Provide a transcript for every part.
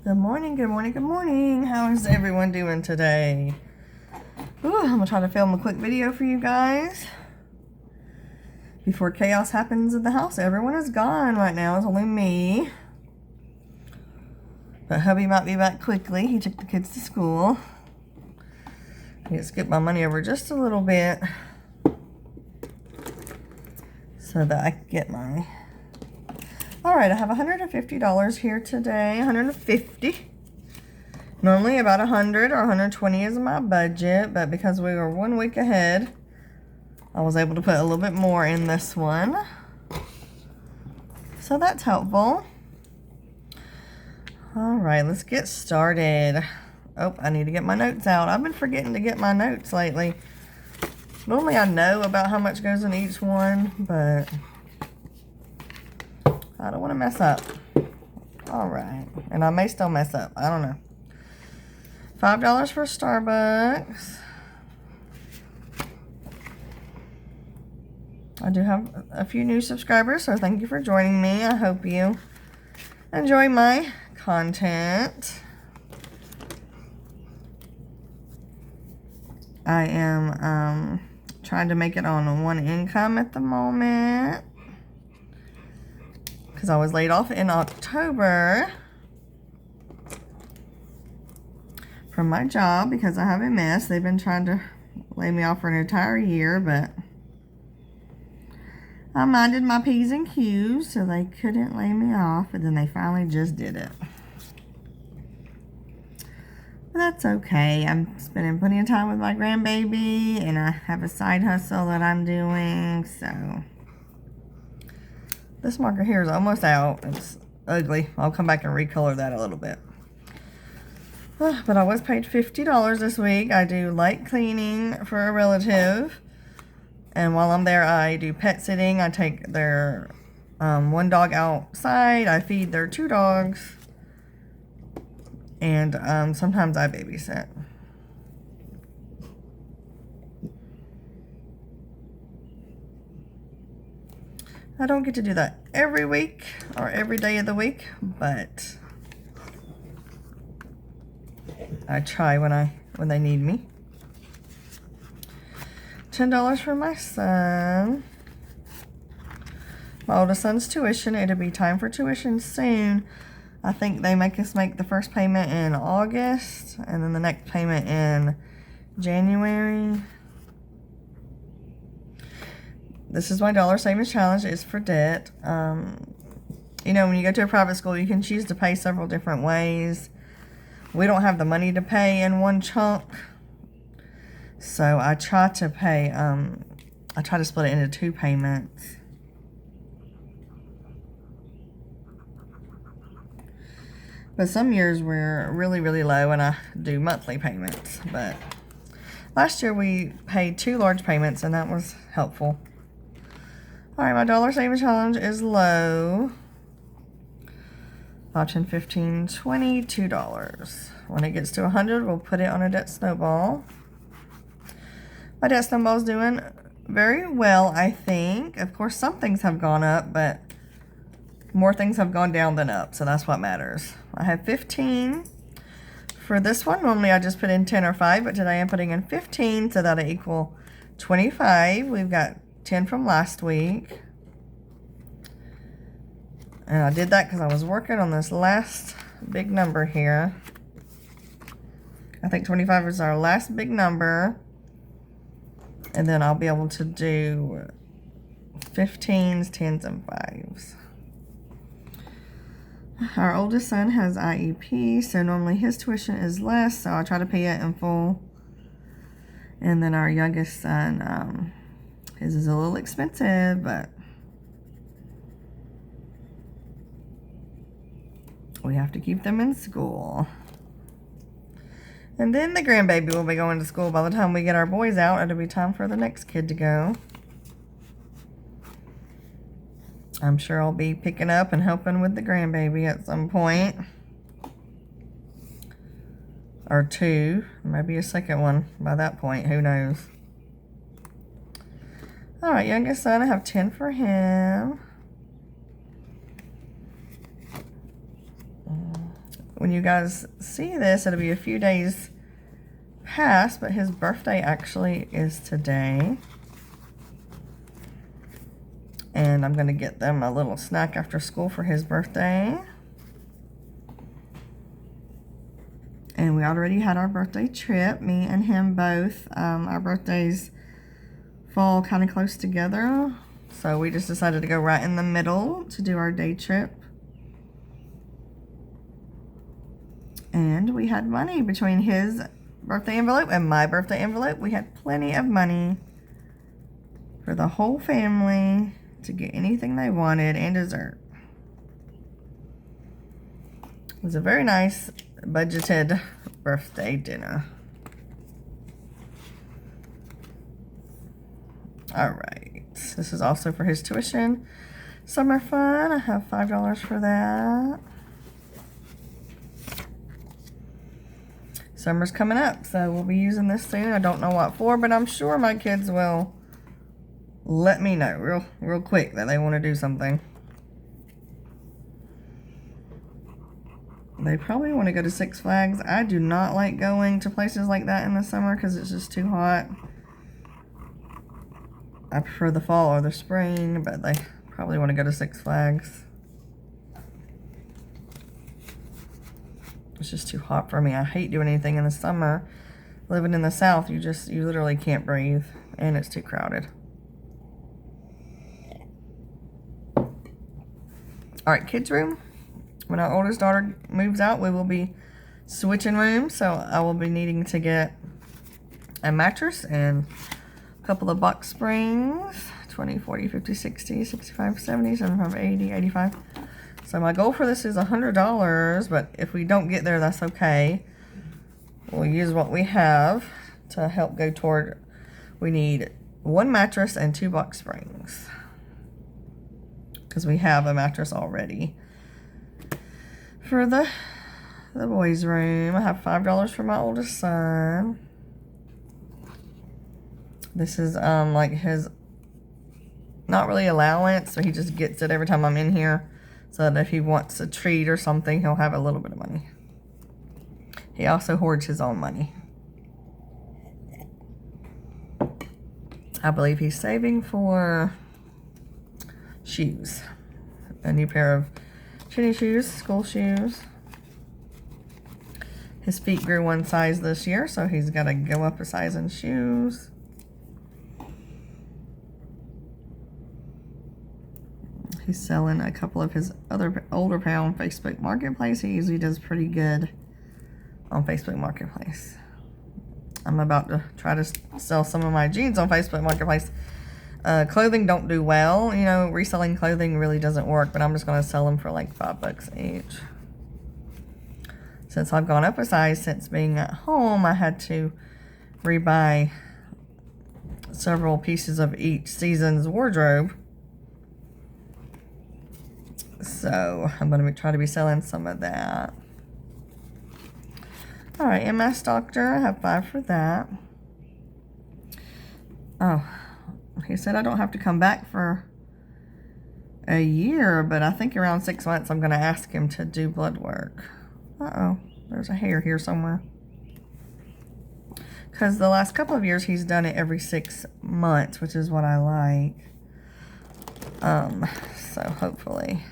Good morning, good morning, good morning. How is everyone doing today? Ooh, I'm gonna try to film a quick video for you guys before chaos happens in the house. Everyone is gone right now. It's only me. But hubby might be back quickly. He took the kids to school. I need to skip my money over just a little bit so that I can get my... Alright, I have $150 here today. $150. Normally about $100 or $120 is my budget, but because we were 1 week ahead, I was able to put a little bit more in this one. So that's helpful. Alright, let's get started. Oh, I need to get my notes out. I've been forgetting to get my notes lately. Normally I know about how much goes in each one, but I don't want to mess up. Alright, and I may still mess up. I don't know. $5 for Starbucks. I do have a few new subscribers, so thank you for joining me. I hope you enjoy my content. I am trying to make it on one income at the moment because I was laid off in October from my job because I have MS. They've been trying to lay me off for an entire year, but I minded my P's and Q's, so they couldn't lay me off, but then they finally just did it. But that's okay. I'm spending plenty of time with my grandbaby, and I have a side hustle that I'm doing, so. This marker here is almost out. It's ugly. I'll come back and recolor that a little bit. But I was paid $50 this week. I do light cleaning for a relative. And while I'm there, I do pet sitting. I take their one dog outside. I feed their 2 dogs. And sometimes I babysit. I don't get to do that every week or every day of the week, but I try when they need me. $10 for my son. My oldest son's tuition. It'll be time for tuition soon. I think they make us make the first payment in August and then the next payment in January. This is my dollar savings challenge. It's for debt. You know, when you go to a private school, you can choose to pay several different ways. We don't have the money to pay in one chunk. So I try to pay, I try to split it into 2 payments. But some years we're really, really low and I do monthly payments. But last year we paid 2 large payments and that was helpful. Alright, my dollar savings challenge is low. 5, 10, 15, 20, $2. When it gets to 100, we'll put it on a debt snowball. My debt snowball is doing very well, I think. Of course, some things have gone up, but more things have gone down than up, so that's what matters. I have 15 for this one. Normally I just put in 10 or 5, but today I'm putting in 15, so that'll equal 25. We've got 10 from last week. And I did that because I was working on this last big number here. I think 25 is our last big number. And then I'll be able to do 15s, 10s, and 5s. Our oldest son has IEP, so normally his tuition is less, so I try to pay it in full. And then our youngest son, his is a little expensive, but we have to keep them in school. And then the grandbaby will be going to school. By the time we get our boys out, it'll be time for the next kid to go. I'm sure I'll be picking up and helping with the grandbaby at some point. Or 2. Maybe a second one by that point. Who knows? Alright, youngest son, I have 10 for him. when you guys see this, it'll be a few days past, but his birthday actually is today. And I'm going to get them a little snack after school for his birthday. And we already had our birthday trip, me and him both. Our birthdays fall kind of close together. So we just decided to go right in the middle to do our day trip. And we had money between his birthday envelope and my birthday envelope. We had plenty of money for the whole family to get anything they wanted and dessert. It was a very nice budgeted birthday dinner. All right, this is also for his tuition. Summer fun, I have $5 for that. Summer's coming up, so we'll be using this soon. I don't know what for, but I'm sure my kids will let me know real quick that they want to do something. They probably want to go to Six Flags. I do not like going to places like that in the summer because it's just too hot. I prefer the fall or the spring, but they probably want to go to Six Flags. It's just too hot for me. I hate doing anything in the summer. Living in the South, you literally can't breathe, and it's too crowded. All right, kids' room. When our oldest daughter moves out, we will be switching rooms, so I will be needing to get a mattress and a couple of box springs. 20, 40, 50, 60, 65, 70, 75, 80, 85. So my goal for this is $100, but if we don't get there, that's okay. We'll use what we have to help go toward. We need one mattress and 2 box springs, because we have a mattress already. For the boys' room, I have $5 for my oldest son. This is like his, not really allowance, so he just gets it every time I'm in here, so that if he wants a treat or something, he'll have a little bit of money. He also hoards his own money. I believe he's saving for shoes. A new pair of shinny shoes, school shoes. His feet grew 1 size this year, so he's got to go up a size in shoes. He's selling a couple of his other older pair on Facebook Marketplace. He usually does pretty good on Facebook Marketplace. I'm about to try to sell some of my jeans on Facebook Marketplace. Clothing don't do well. You know, reselling clothing really doesn't work, but I'm just going to sell them for like $5 each. Since I've gone up a size since being at home, I had to rebuy several pieces of each season's wardrobe. So I'm going to try to be selling some of that. All right, MS Doctor, I have 5 for that. Oh, he said I don't have to come back for a year, but I think around 6 months I'm going to ask him to do blood work. Uh-oh, there's a hair here somewhere. Because the last couple of years he's done it every 6 months, which is what I like. So hopefully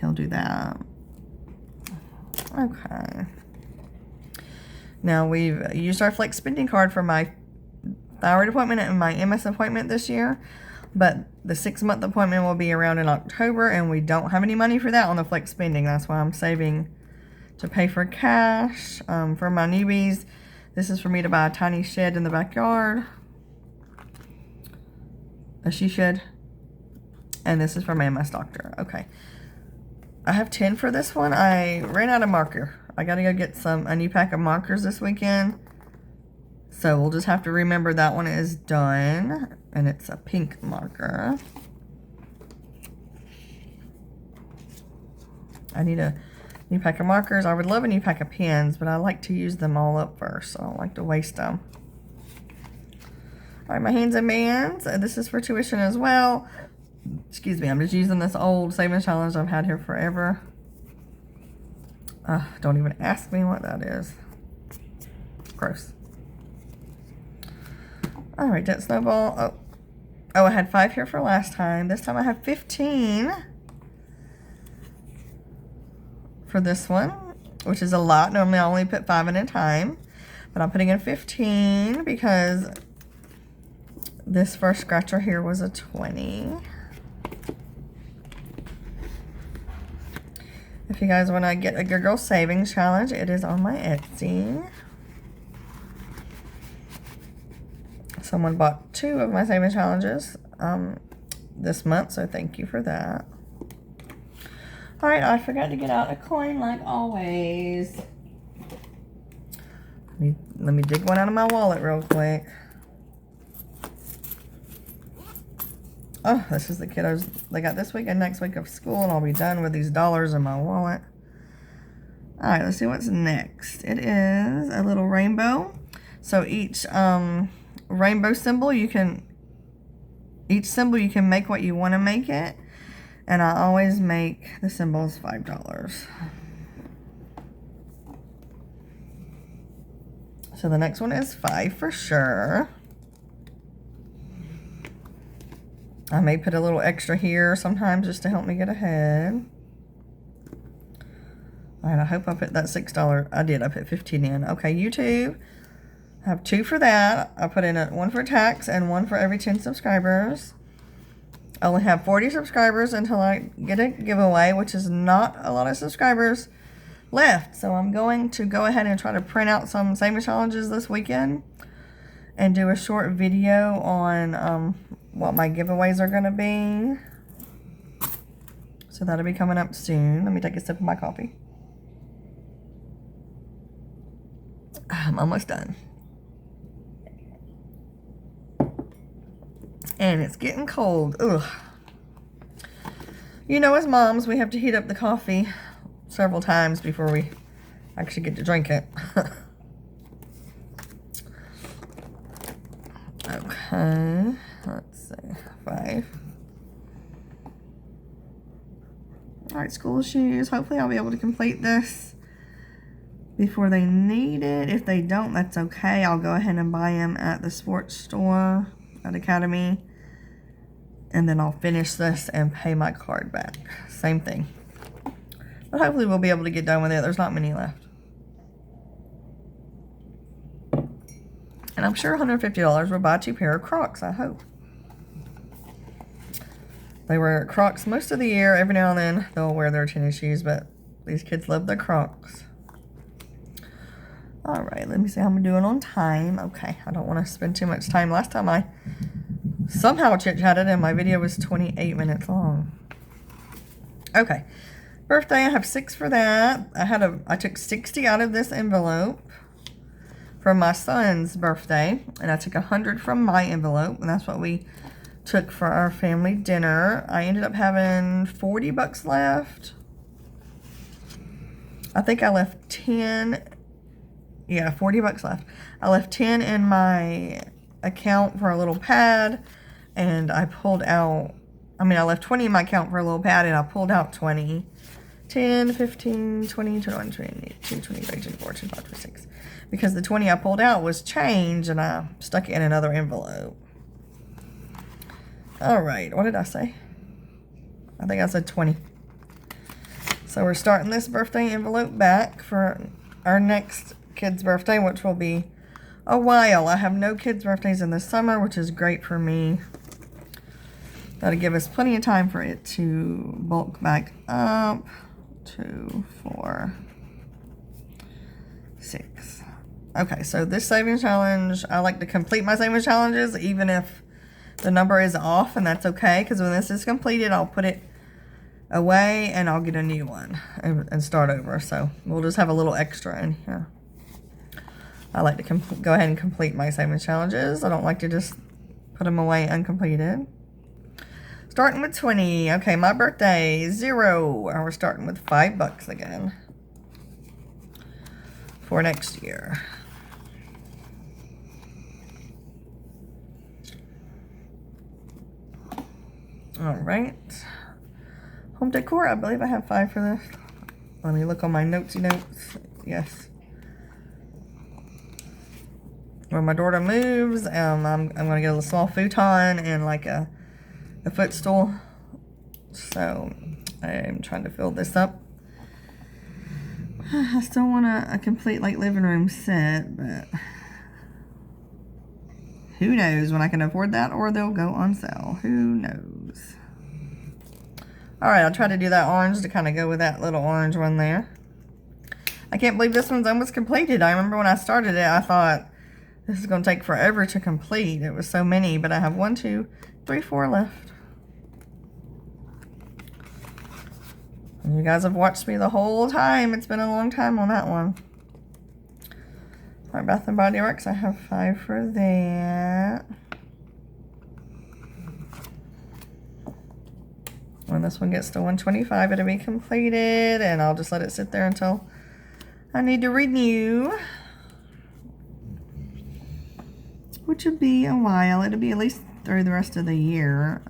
he'll do that. Okay. Now we've used our flex spending card for my thyroid appointment and my MS appointment this year, but the 6-month appointment will be around in October, and we don't have any money for that on the flex spending. That's why I'm saving to pay for cash. For my newbies, this is for me to buy a tiny shed in the backyard, a she shed, and this is for my MS Doctor. Okay. I have 10 for this one. I ran out of marker. I gotta go get a new pack of markers this weekend. So we'll just have to remember that one is done. And it's a pink marker. I need a new pack of markers. I would love a new pack of pens, but I like to use them all up first. So I don't like to waste them. All right, my hands and bands. This is for tuition as well. excuse me, I'm just using this old savings challenge I've had here forever. Don't even ask me what that is. Gross. All right, debt snowball. Oh, I had 5 here for last time. This time I have 15 for this one, which is a lot. Normally I only put 5 in a time, but I'm putting in 15 because this first scratcher here was a 20. If you guys want to get a Good Girl Savings Challenge, it is on my Etsy. Someone bought 2 of my savings challenges this month, so thank you for that. All right, I forgot to get out a coin like always. Let me dig one out of my wallet real quick. Oh, this is the kiddos they got this week and next week of school, and I'll be done with these dollars in my wallet. All right, let's see what's next. It is a little rainbow. So each rainbow symbol, each symbol you can make what you want to make it. And I always make the symbols $5. So the next one is 5 for sure. I may put a little extra here sometimes just to help me get ahead. All right, I hope I put that $6. I did, I put 15 in. Okay, YouTube, I have 2 for that. I put in 1 for tax and 1 for every 10 subscribers. I only have 40 subscribers until I get a giveaway, which is not a lot of subscribers left. So I'm going to go ahead and try to print out some savings challenges this weekend and do a short video on what my giveaways are going to be. So that'll be coming up soon. Let me take a sip of my coffee. I'm almost done. And it's getting cold. Ugh. You know, as moms, we have to heat up the coffee several times before we actually get to drink it. Okay, let's see, 5. All right, school shoes. Hopefully I'll be able to complete this before they need it. If they don't, that's okay. I'll go ahead and buy them at the sports store at Academy. And then I'll finish this and pay my card back. Same thing. But hopefully we'll be able to get done with it. There's not many left. And I'm sure $150 will buy 2 pair of Crocs, I hope. They wear Crocs most of the year. Every now and then they'll wear their tennis shoes, but these kids love their Crocs. All right, let me see how I'm doing on time. Okay, I don't want to spend too much time. Last time I somehow chit-chatted and my video was 28 minutes long. Okay, birthday, I have 6 for that. I took 60 out of this envelope for my son's birthday, and I took 100 from my envelope, and that's what we took for our family dinner. I ended up having $40 left. I think I left 10. Yeah, $40 left. I left 10 in my account for a little pad, and I pulled out, I left 20 in my account for a little pad, and I pulled out 20. 10, 15, 20, 21, 22, 23, 24, 25, 26. Because the 20 I pulled out was change, and I stuck it in another envelope. All right, what did I say? I think I said 20. So we're starting this birthday envelope back for our next kid's birthday, which will be a while. I have no kids' birthdays in the summer, which is great for me. That'll give us plenty of time for it to bulk back up. 2, 4, 6. Okay, so this savings challenge, I like to complete my savings challenges even if the number is off, and that's okay, because when this is completed, I'll put it away and I'll get a new one and start over. So we'll just have a little extra in here. I like to go ahead and complete my savings challenges. I don't like to just put them away uncompleted. Starting with 20. Okay, my birthday, 0. And we're starting with $5 again for next year. All right. Home decor, I believe I have 5 for this. Let me look on my notesy notes. Yes. When my daughter moves, I'm going to get a small futon and like a footstool. So I'm trying to fill this up. I still want a complete like living room set, but who knows when I can afford that, or they'll go on sale. Who knows? All right, I'll try to do that orange to kind of go with that little orange one there. I can't believe this one's almost completed. I remember when I started it, I thought this is going to take forever to complete. It was so many, but I have 1, 2, 3, 4 left. And you guys have watched me the whole time. It's been a long time on that one. All right, Bath & Body Works, I have 5 for that. When this one gets to 125, it'll be completed, and I'll just let it sit there until I need to renew. Which would be a while. It'll be at least through the rest of the year,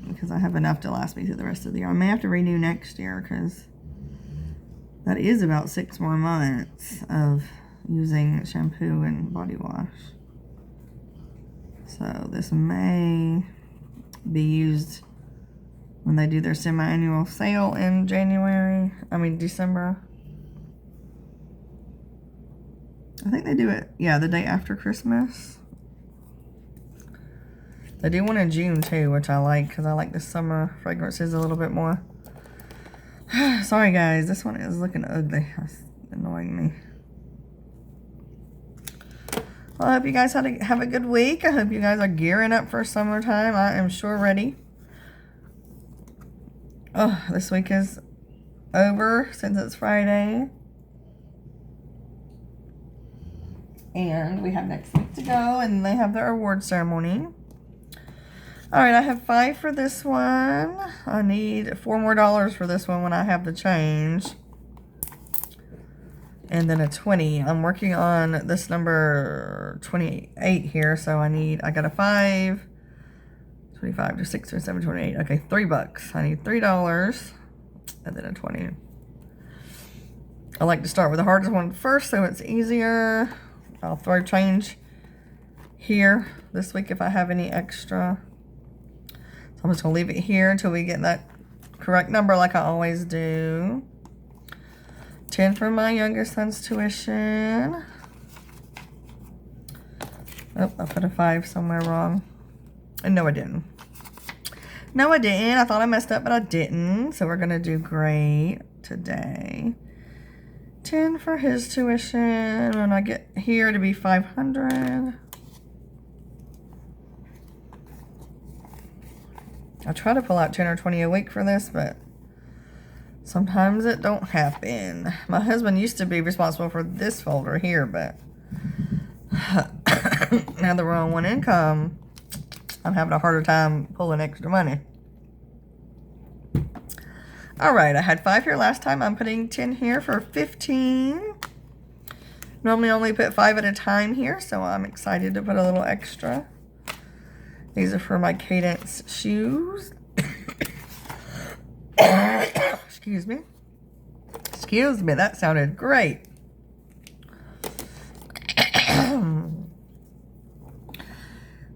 because I have enough to last me through the rest of the year. I may have to renew next year, because that is about 6 more months of using shampoo and body wash. So this may be used when they do their semi-annual sale in December. I think they do it, yeah, the day after Christmas. They do one in June too, which I like, because I like the summer fragrances a little bit more. Sorry guys, this one is looking ugly. That's annoying me. Well, I hope you guys have a good week. I hope you guys are gearing up for summertime. I am sure ready. Oh, this week is over since it's Friday. And we have next week to go, and they have their award ceremony. All right, I have 5 for this one. I need $4 more for this one when I have the change. And then a 20. I'm working on this number 28 here, so I got a 5, 25, 26, 27, 28. Okay, $3. I need $3 and then a 20. I like to start with the hardest one first so it's easier. I'll throw change here this week if I have any extra. So I'm just going to leave it here until we get that correct number like I always do. 10 for my youngest son's tuition. Oh, I put a 5 somewhere wrong. And no, I didn't. No, I didn't. I thought I messed up, but I didn't. So we're going to do great today. 10 for his tuition. When I get here to be 500. I try to pull out 10 or 20 a week for this, but sometimes it don't happen. My husband used to be responsible for this folder here, but now that we're on one income, I'm having a harder time pulling extra money. All right, I had 5 here last time. I'm putting 10 here for 15. Normally only put 5 at a time here, so I'm excited to put a little extra. These are for my Cadence shoes. Excuse me. Excuse me, that sounded great.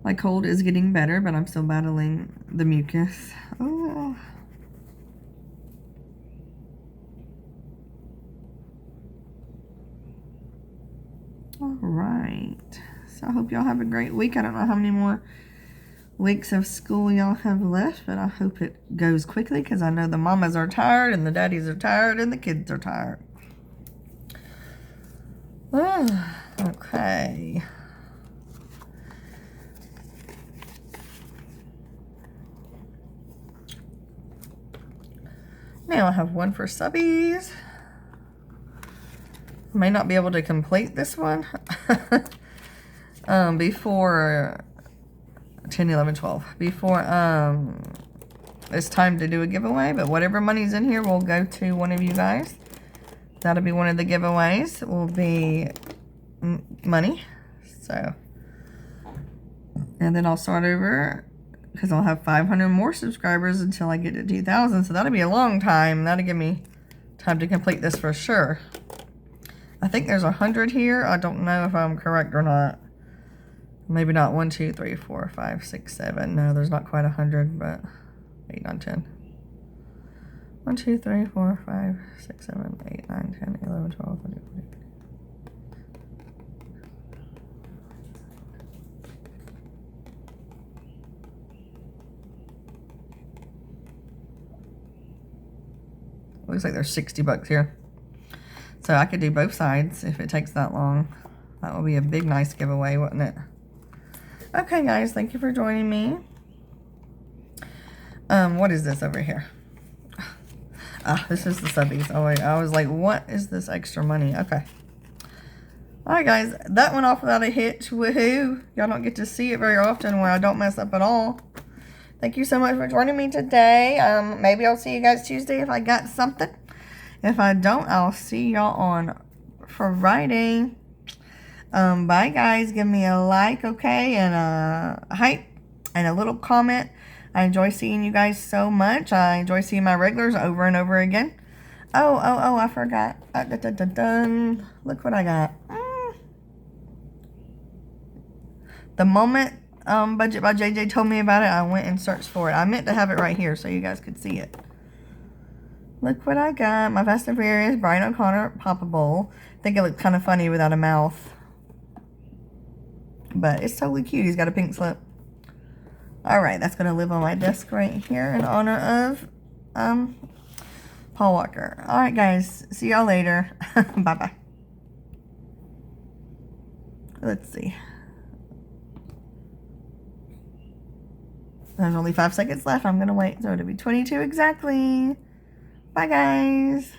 My cold is getting better, but I'm still battling the mucus. Oh. All right. So I hope y'all have a great week. I don't know how many more weeks of school y'all have left, but I hope it goes quickly because I know the mamas are tired and the daddies are tired and the kids are tired. Okay. Now I have 1 for subbies. May not be able to complete this one before 10, 11, 12. Before it's time to do a giveaway, but whatever money's in here will go to one of you guys. That'll be one of the giveaways. It will be money. So, and then I'll start over because I'll have 500 more subscribers until I get to 2,000. So that'll be a long time. That'll give me time to complete this for sure. I think there's 100 here. I don't know if I'm correct or not. Maybe not. 1, 2, 3, 4, 5, 6, 7. No, there's not quite 100, but 8, 9, 10. 1, 2, 3, 4, 5, 6, 7, 8, 9, 10, 11, 12, 13, 14. Looks like there's 60 bucks here. So I could do both sides if it takes that long. That would be a big, nice giveaway, wouldn't it? Okay, guys, thank you for joining me. What is this over here? This is the subbies. Oh, wait, I was like, what is this extra money? Okay. All right, guys, that went off without a hitch. Woohoo! Y'all don't get to see it very often when I don't mess up at all. Thank you so much for joining me today. Maybe I'll see you guys Tuesday if I got something. If I don't, I'll see y'all on Friday. Bye, guys. Give me a like, okay, and a hype and a little comment. I enjoy seeing you guys so much. I enjoy seeing my regulars over and over again. Oh, I forgot. Look what I got. The moment Budget by JJ told me about it, I went and searched for it. I meant to have it right here so you guys could see it. Look what I got. My Fast and Furious Brian O'Connor Papa Bowl. I think it looked kind of funny without a mouth. But it's totally cute. He's got a pink slip. Alright, that's going to live on my desk right here in honor of Paul Walker. Alright, guys. See y'all later. Bye-bye. Let's see. There's only 5 seconds left. I'm going to wait. So it'll be 22 exactly. Bye, guys.